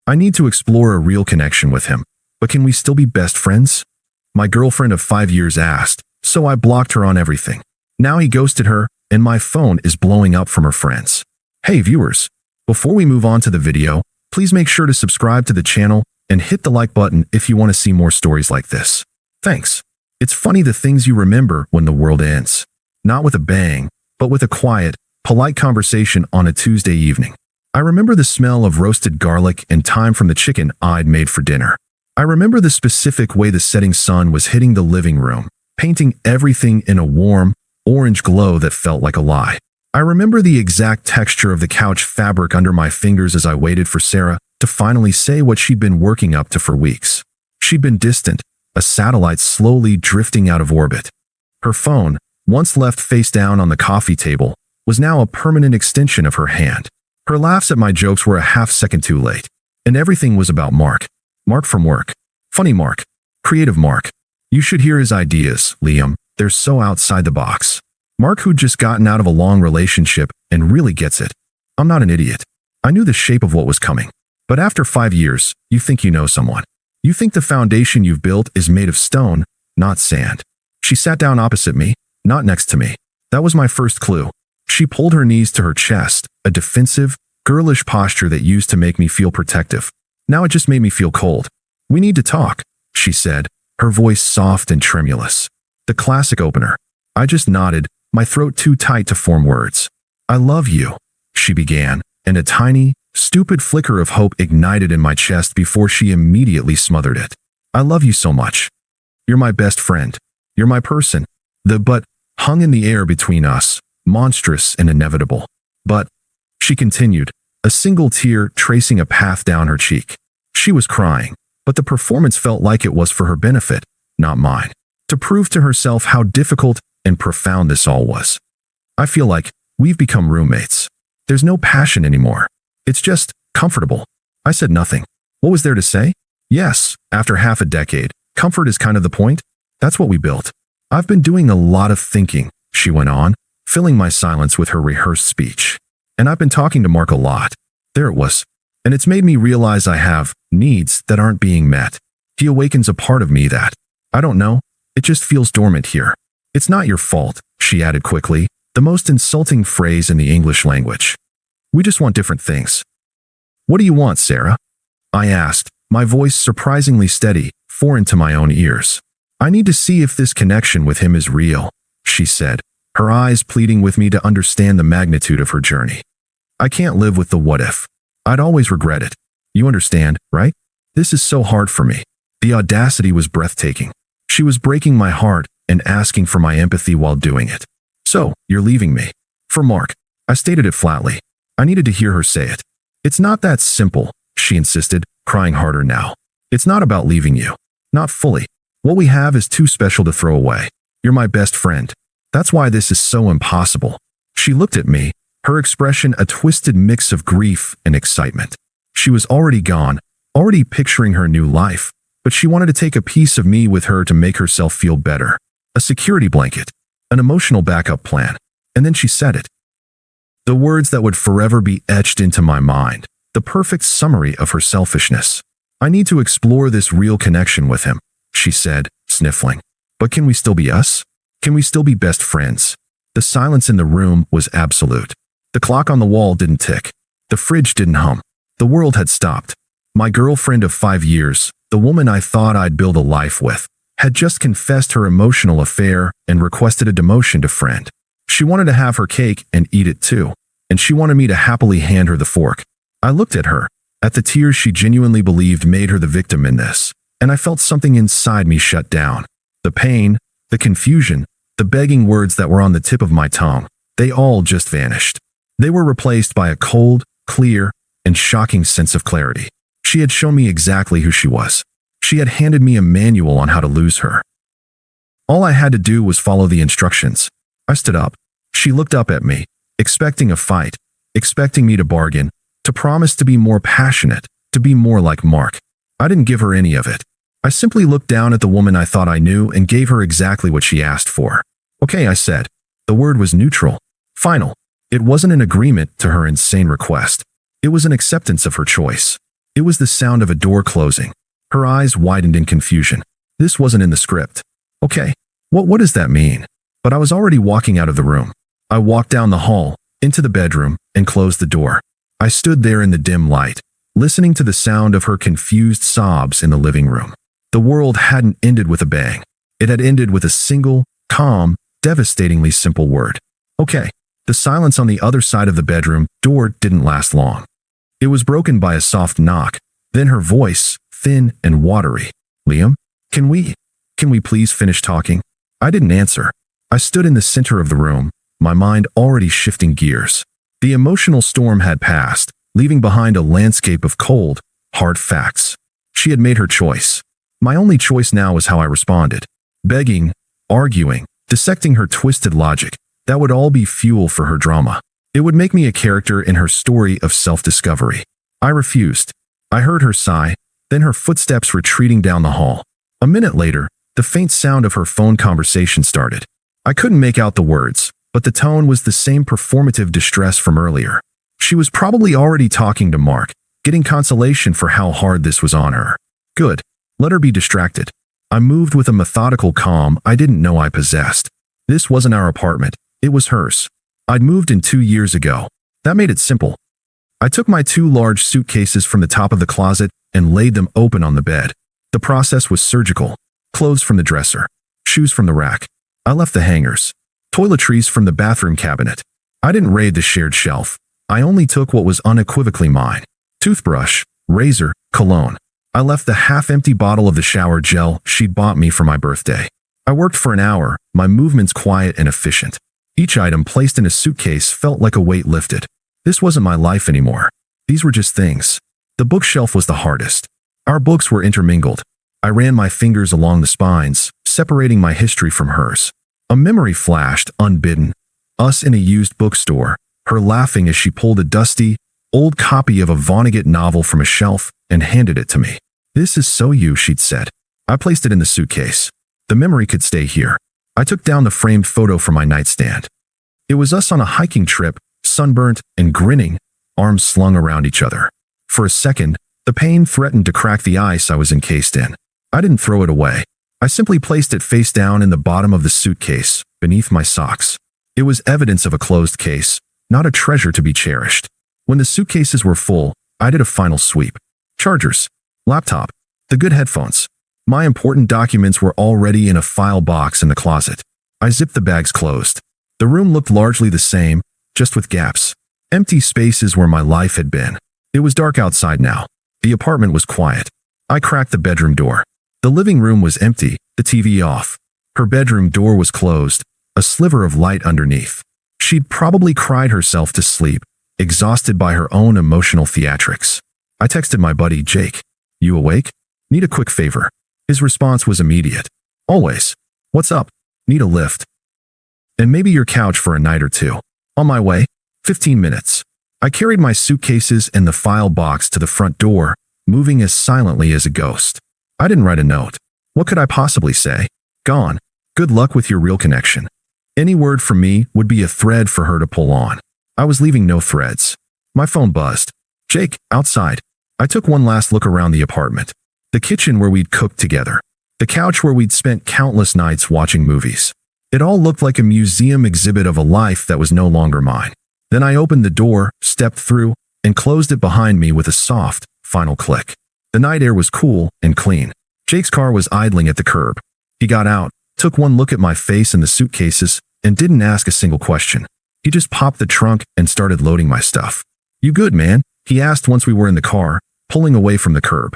I need to explore a real connection with him. But can we still be best friends? My girlfriend of 5 years asked, so I blocked her on everything. Now he ghosted her, and my phone is blowing up from her friends. Hey viewers, before we move on to the video, please make sure to subscribe to the channel and hit the like button if you want to see more stories like this. Thanks. It's funny the things you remember when the world ends. Not with a bang, but with a quiet, polite conversation on a Tuesday evening. I remember the smell of roasted garlic and thyme from the chicken I'd made for dinner. I remember the specific way the setting sun was hitting the living room, painting everything in a warm, orange glow that felt like a lie. I remember the exact texture of the couch fabric under my fingers as I waited for Sarah to finally say what she'd been working up to for weeks. She'd been distant, a satellite slowly drifting out of orbit. Her phone, once left face down on the coffee table, was now a permanent extension of her hand. Her laughs at my jokes were a half-second too late. And everything was about Mark. Mark from work. Funny Mark. Creative Mark. You should hear his ideas, Liam. They're so outside the box. Mark who'd just gotten out of a long relationship and really gets it. I'm not an idiot. I knew the shape of what was coming. But after 5 years, you think you know someone. You think the foundation you've built is made of stone, not sand. She sat down opposite me, not next to me. That was my first clue. She pulled her knees to her chest, a defensive, girlish posture that used to make me feel protective. Now it just made me feel cold. We need to talk, she said, her voice soft and tremulous. The classic opener. I just nodded, my throat too tight to form words. I love you, she began, and a tiny, stupid flicker of hope ignited in my chest before she immediately smothered it. I love you so much. You're my best friend. You're my person. The but hung in the air between us, monstrous and inevitable. But, she continued, a single tear tracing a path down her cheek. She was crying, but the performance felt like it was for her benefit, not mine. To prove to herself how difficult and profound this all was. I feel like we've become roommates. There's no passion anymore. It's just comfortable. I said nothing. What was there to say? Yes, after half a decade, comfort is kind of the point. That's what we built. I've been doing a lot of thinking, she went on, filling my silence with her rehearsed speech. And I've been talking to Mark a lot. There it was. And it's made me realize I have needs that aren't being met. He awakens a part of me that, I don't know, it just feels dormant here. It's not your fault, she added quickly, the most insulting phrase in the English language. We just want different things. What do you want, Sarah? I asked, my voice surprisingly steady, foreign to my own ears. I need to see if this connection with him is real, she said, her eyes pleading with me to understand the magnitude of her journey. I can't live with the what if. I'd always regret it. You understand, right? This is so hard for me. The audacity was breathtaking. She was breaking my heart and asking for my empathy while doing it. So, you're leaving me. For Mark. I stated it flatly. I needed to hear her say it. It's not that simple, she insisted, crying harder now. It's not about leaving you. Not fully. What we have is too special to throw away. You're my best friend. That's why this is so impossible. She looked at me, her expression a twisted mix of grief and excitement. She was already gone, already picturing her new life, but she wanted to take a piece of me with her to make herself feel better. A security blanket, an emotional backup plan. And then she said it. The words that would forever be etched into my mind, the perfect summary of her selfishness. I need to explore this real connection with him, she said, sniffling. But can we still be us? Can we still be best friends? The silence in the room was absolute. The clock on the wall didn't tick. The fridge didn't hum. The world had stopped. My girlfriend of 5 years, the woman I thought I'd build a life with, had just confessed her emotional affair and requested a demotion to friend. She wanted to have her cake and eat it too, and she wanted me to happily hand her the fork. I looked at her, at the tears she genuinely believed made her the victim in this, and I felt something inside me shut down. The pain, the confusion, the begging words that were on the tip of my tongue, they all just vanished. They were replaced by a cold, clear, and shocking sense of clarity. She had shown me exactly who she was. She had handed me a manual on how to lose her. All I had to do was follow the instructions. I stood up. She looked up at me, expecting a fight, expecting me to bargain, to promise to be more passionate, to be more like Mark. I didn't give her any of it. I simply looked down at the woman I thought I knew and gave her exactly what she asked for. Okay, I said. The word was neutral. Final. It wasn't an agreement to her insane request. It was an acceptance of her choice. It was the sound of a door closing. Her eyes widened in confusion. This wasn't in the script. Okay, what does that mean? But I was already walking out of the room. I walked down the hall, into the bedroom, and closed the door. I stood there in the dim light, listening to the sound of her confused sobs in the living room. The world hadn't ended with a bang. It had ended with a single, calm, devastatingly simple word. Okay. The silence on the other side of the bedroom door didn't last long. It was broken by a soft knock, then her voice, thin and watery. Liam, can we please finish talking? I didn't answer. I stood in the center of the room, my mind already shifting gears. The emotional storm had passed, leaving behind a landscape of cold, hard facts. She had made her choice. My only choice now was how I responded. Begging, arguing, dissecting her twisted logic. That would all be fuel for her drama. It would make me a character in her story of self-discovery. I refused. I heard her sigh, then her footsteps retreating down the hall. A minute later, the faint sound of her phone conversation started. I couldn't make out the words, but the tone was the same performative distress from earlier. She was probably already talking to Mark, getting consolation for how hard this was on her. Good. Let her be distracted. I moved with a methodical calm I didn't know I possessed. This wasn't our apartment. It was hers. I'd moved in 2 years ago. That made it simple. I took my 2 large suitcases from the top of the closet and laid them open on the bed. The process was surgical. Clothes from the dresser. Shoes from the rack. I left the hangers. Toiletries from the bathroom cabinet. I didn't raid the shared shelf. I only took what was unequivocally mine. Toothbrush, razor, cologne. I left the half-empty bottle of the shower gel she'd bought me for my birthday. I worked for an hour, my movements quiet and efficient. Each item placed in a suitcase felt like a weight lifted. This wasn't my life anymore. These were just things. The bookshelf was the hardest. Our books were intermingled. I ran my fingers along the spines, separating my history from hers. A memory flashed, unbidden. Us in a used bookstore, her laughing as she pulled a dusty, old copy of a Vonnegut novel from a shelf and handed it to me. "This is so you," she'd said. I placed it in the suitcase. The memory could stay here. I took down the framed photo from my nightstand. It was us on a hiking trip, sunburnt and grinning, arms slung around each other. For a second, the pain threatened to crack the ice I was encased in. I didn't throw it away. I simply placed it face down in the bottom of the suitcase, beneath my socks. It was evidence of a closed case, not a treasure to be cherished. When the suitcases were full, I did a final sweep. Chargers, laptop, the good headphones. My important documents were already in a file box in the closet. I zipped the bags closed. The room looked largely the same, just with gaps. Empty spaces where my life had been. It was dark outside now. The apartment was quiet. I cracked the bedroom door. The living room was empty, the TV off. Her bedroom door was closed, a sliver of light underneath. She'd probably cried herself to sleep, exhausted by her own emotional theatrics. I texted my buddy Jake. "You awake? Need a quick favor." His response was immediate. "Always. What's up? Need a lift? And maybe your couch for a night or two." "On my way. 15 minutes. I carried my suitcases and the file box to the front door, moving as silently as a ghost. I didn't write a note. What could I possibly say? Gone. Good luck with your real connection. Any word from me would be a thread for her to pull on. I was leaving no threads. My phone buzzed. "Jake, outside." I took one last look around the apartment. The kitchen where we'd cooked together. The couch where we'd spent countless nights watching movies. It all looked like a museum exhibit of a life that was no longer mine. Then I opened the door, stepped through, and closed it behind me with a soft, final click. The night air was cool and clean. Jake's car was idling at the curb. He got out, took one look at my face and the suitcases, and didn't ask a single question. He just popped the trunk and started loading my stuff. "You good, man?" he asked once we were in the car, pulling away from the curb.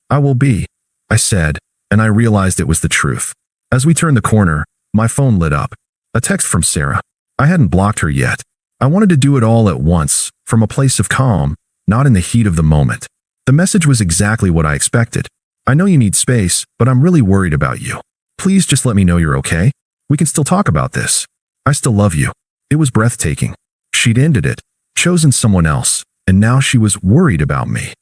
"I will be," I said, and I realized it was the truth. As we turned the corner, my phone lit up. A text from Sarah. I hadn't blocked her yet. I wanted to do it all at once, from a place of calm, not in the heat of the moment. The message was exactly what I expected. "I know you need space, but I'm really worried about you. Please just let me know you're okay. We can still talk about this. I still love you." It was breathtaking. She'd ended it, chosen someone else, and now she was worried about me.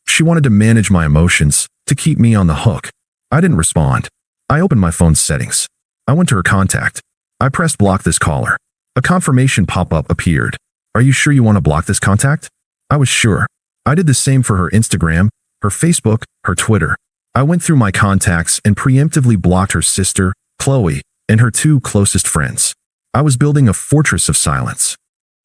She wanted to manage my emotions, to keep me on the hook. I didn't respond. I opened my phone's settings. I went to her contact. I pressed block this caller. A confirmation pop-up appeared. "Are you sure you want to block this contact?" I was sure. I did the same for her Instagram, her Facebook, her Twitter. I went through my contacts and preemptively blocked her sister, Chloe, and her 2 closest friends. I was building a fortress of silence.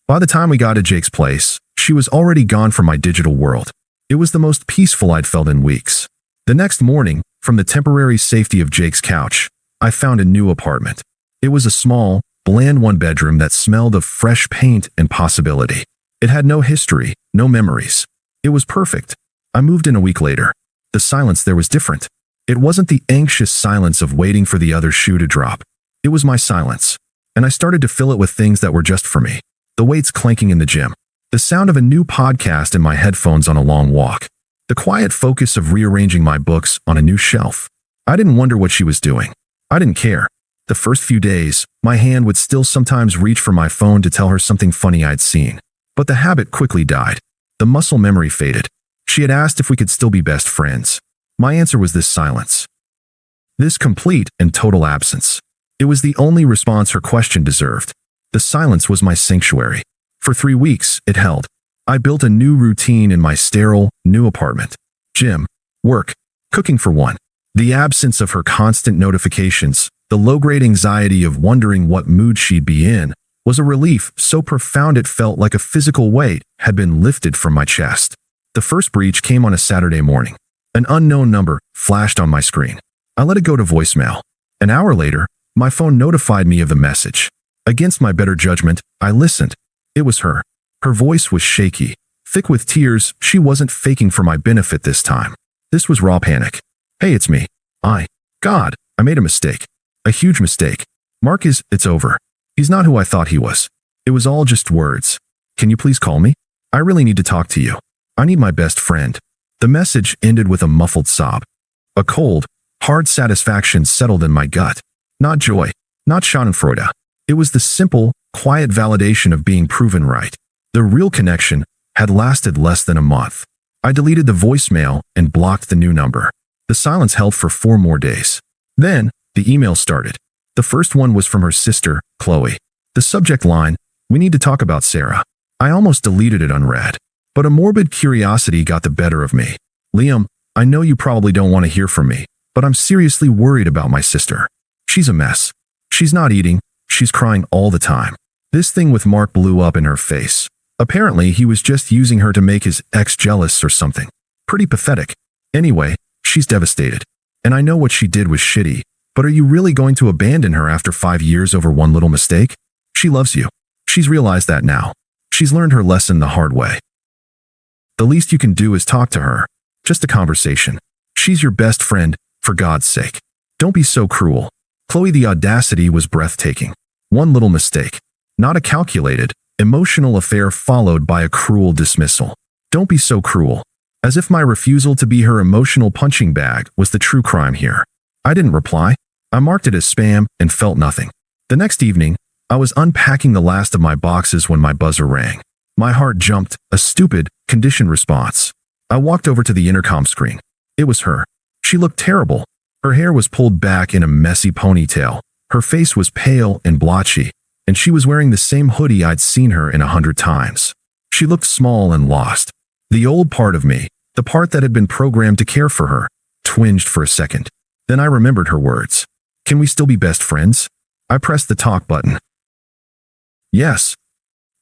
By the time we got to Jake's place, she was already gone from my digital world. It was the most peaceful I'd felt in weeks. The next morning, from the temporary safety of Jake's couch, I found a new apartment. It was a small, bland 1-bedroom that smelled of fresh paint and possibility. It had no history, no memories. It was perfect. I moved in a week later. The silence there was different. It wasn't the anxious silence of waiting for the other shoe to drop. It was my silence. And I started to fill it with things that were just for me. The weights clanking in the gym. The sound of a new podcast in my headphones on a long walk. The quiet focus of rearranging my books on a new shelf. I didn't wonder what she was doing. I didn't care. The first few days, my hand would still sometimes reach for my phone to tell her something funny I'd seen. But the habit quickly died. The muscle memory faded. She had asked if we could still be best friends. My answer was this silence. This complete and total absence. It was the only response her question deserved. The silence was my sanctuary. For 3 weeks, it held. I built a new routine in my sterile, new apartment. Gym, work, cooking for one. The absence of her constant notifications, the low-grade anxiety of wondering what mood she'd be in, was a relief so profound it felt like a physical weight had been lifted from my chest. The first breach came on a Saturday morning. An unknown number flashed on my screen. I let it go to voicemail. An hour later, my phone notified me of the message. Against my better judgment, I listened. It was her. Her voice was shaky. Thick with tears, she wasn't faking for my benefit this time. This was raw panic. Hey, it's me. God, I made a mistake. A huge mistake. Mark it's over. He's not who I thought he was. It was all just words. Can you please call me? I really need to talk to you. I need my best friend. The message ended with a muffled sob. A cold, hard satisfaction settled in my gut. Not joy, not schadenfreude. It was the simple, quiet validation of being proven right. The real connection had lasted less than a month. I deleted the voicemail and blocked the new number. The silence held for 4 more days. Then, the email started. The first one was from her sister, Chloe. The subject line, "We need to talk about Sarah." I almost deleted it unread. But a morbid curiosity got the better of me. "Liam, I know you probably don't want to hear from me, but I'm seriously worried about my sister. She's a mess. She's not eating. She's crying all the time. This thing with Mark blew up in her face. Apparently, he was just using her to make his ex jealous or something. Pretty pathetic. Anyway, she's devastated. And I know what she did was shitty, but are you really going to abandon her after 5 years over one little mistake? She loves you. She's realized that now. She's learned her lesson the hard way. The least you can do is talk to her. Just a conversation. She's your best friend, for God's sake. Don't be so cruel." Chloe, the audacity was breathtaking. One little mistake. Not a calculated, emotional affair followed by a cruel dismissal. Don't be so cruel. As if my refusal to be her emotional punching bag was the true crime here. I didn't reply. I marked it as spam and felt nothing. The next evening, I was unpacking the last of my boxes when my buzzer rang. My heart jumped, a stupid, conditioned response. I walked over to the intercom screen. It was her. She looked terrible. Her hair was pulled back in a messy ponytail. Her face was pale and blotchy, and she was wearing the same hoodie I'd seen her in 100 times. She looked small and lost. The old part of me, the part that had been programmed to care for her, twinged for a second. Then I remembered her words. "Can we still be best friends?" I pressed the talk button. "Yes."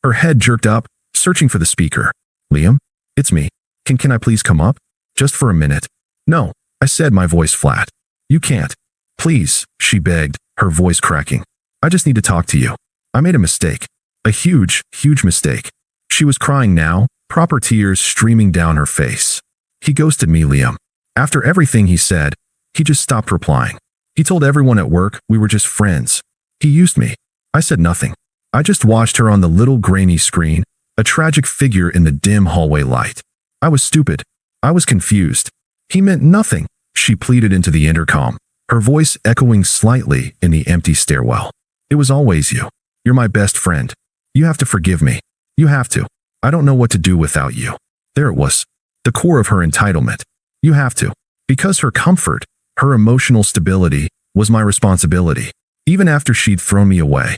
Her head jerked up, searching for the speaker. "Liam, it's me. Can I please come up? Just for a minute?" "No," I said, my voice flat. "You can't." "Please," she begged, her voice cracking. "I just need to talk to you. I made a mistake. A huge, huge mistake." She was crying now, proper tears streaming down her face. "He ghosted me, Liam. After everything he said, he just stopped replying. He told everyone at work we were just friends. He used me." I said nothing. I just watched her on the little grainy screen, a tragic figure in the dim hallway light. I was stupid. I was confused. "He meant nothing," she pleaded into the intercom, her voice echoing slightly in the empty stairwell. "It was always you. You're my best friend. You have to forgive me. You have to. I don't know what to do without you." There it was. The core of her entitlement. You have to. Because her comfort, her emotional stability, was my responsibility, even after she'd thrown me away.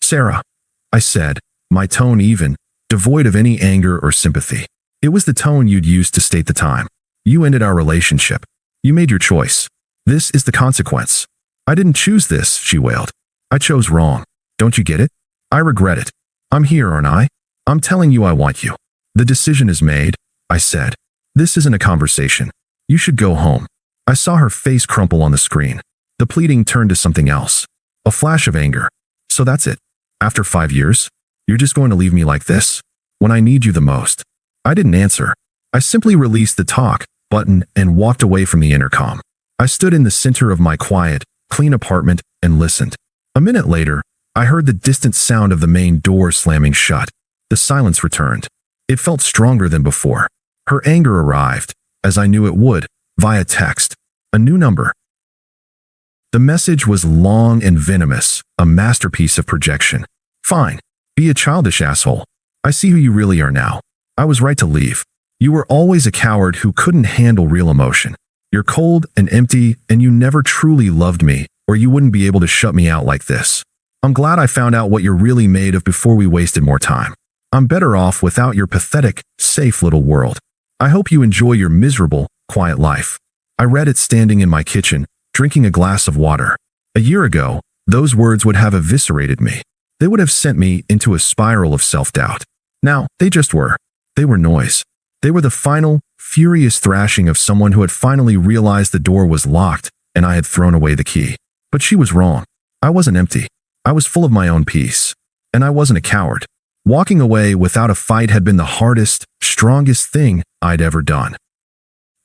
"Sarah," I said, my tone even, devoid of any anger or sympathy. It was the tone you'd used to state the time. You ended our relationship. You made your choice. This is the consequence. I didn't choose this, she wailed. I chose wrong. Don't you get it? I regret it. I'm here, aren't I? I'm telling you I want you. The decision is made, I said. This isn't a conversation. You should go home. I saw her face crumple on the screen. The pleading turned to something else. A flash of anger. So that's it. After 5 years? You're just going to leave me like this? When I need you the most? I didn't answer. I simply released the talk button and walked away from the intercom. I stood in the center of my quiet, clean apartment and listened. A minute later, I heard the distant sound of the main door slamming shut. The silence returned. It felt stronger than before. Her anger arrived, as I knew it would, via text. A new number. The message was long and venomous, a masterpiece of projection. Fine. Be a childish asshole. I see who you really are now. I was right to leave. You were always a coward who couldn't handle real emotion. You're cold and empty, and you never truly loved me, or you wouldn't be able to shut me out like this. I'm glad I found out what you're really made of before we wasted more time. I'm better off without your pathetic, safe little world. I hope you enjoy your miserable, quiet life. I read it standing in my kitchen, drinking a glass of water. A year ago, those words would have eviscerated me. They would have sent me into a spiral of self-doubt. Now, they just were. They were noise. They were the final, furious thrashing of someone who had finally realized the door was locked and I had thrown away the key. But she was wrong. I wasn't empty. I was full of my own peace. And I wasn't a coward. Walking away without a fight had been the hardest, strongest thing I'd ever done.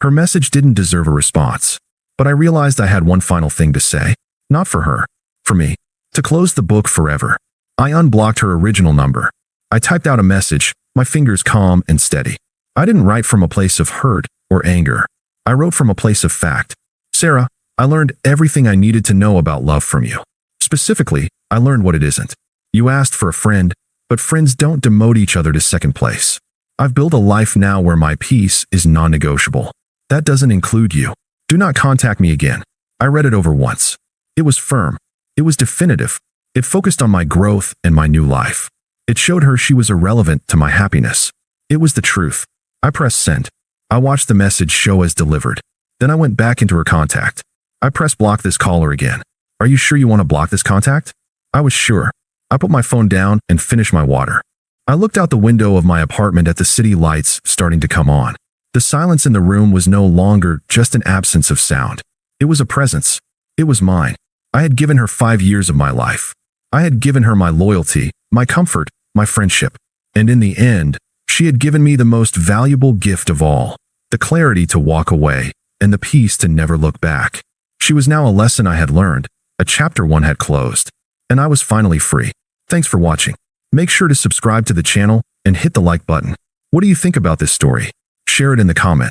Her message didn't deserve a response. But I realized I had one final thing to say. Not for her. For me. To close the book forever. I unblocked her original number. I typed out a message, my fingers calm and steady. I didn't write from a place of hurt or anger. I wrote from a place of fact. Sarah, I learned everything I needed to know about love from you. Specifically, I learned what it isn't. You asked for a friend, but friends don't demote each other to second place. I've built a life now where my peace is non-negotiable. That doesn't include you. Do not contact me again. I read it over once. It was firm. It was definitive. It focused on my growth and my new life. It showed her she was irrelevant to my happiness. It was the truth. I pressed send. I watched the message show as delivered. Then I went back into her contact. I pressed block this caller again. Are you sure you want to block this contact? I was sure. I put my phone down and finished my water. I looked out the window of my apartment at the city lights starting to come on. The silence in the room was no longer just an absence of sound. It was a presence. It was mine. I had given her 5 years of my life. I had given her my loyalty, my comfort, my friendship. And in the end, she had given me the most valuable gift of all, the clarity to walk away and the peace to never look back. She was now a lesson I had learned, a chapter 1 had closed, and I was finally free. Thanks for watching. Make sure to subscribe to the channel and hit the like button. What do you think about this story? Share it in the comments.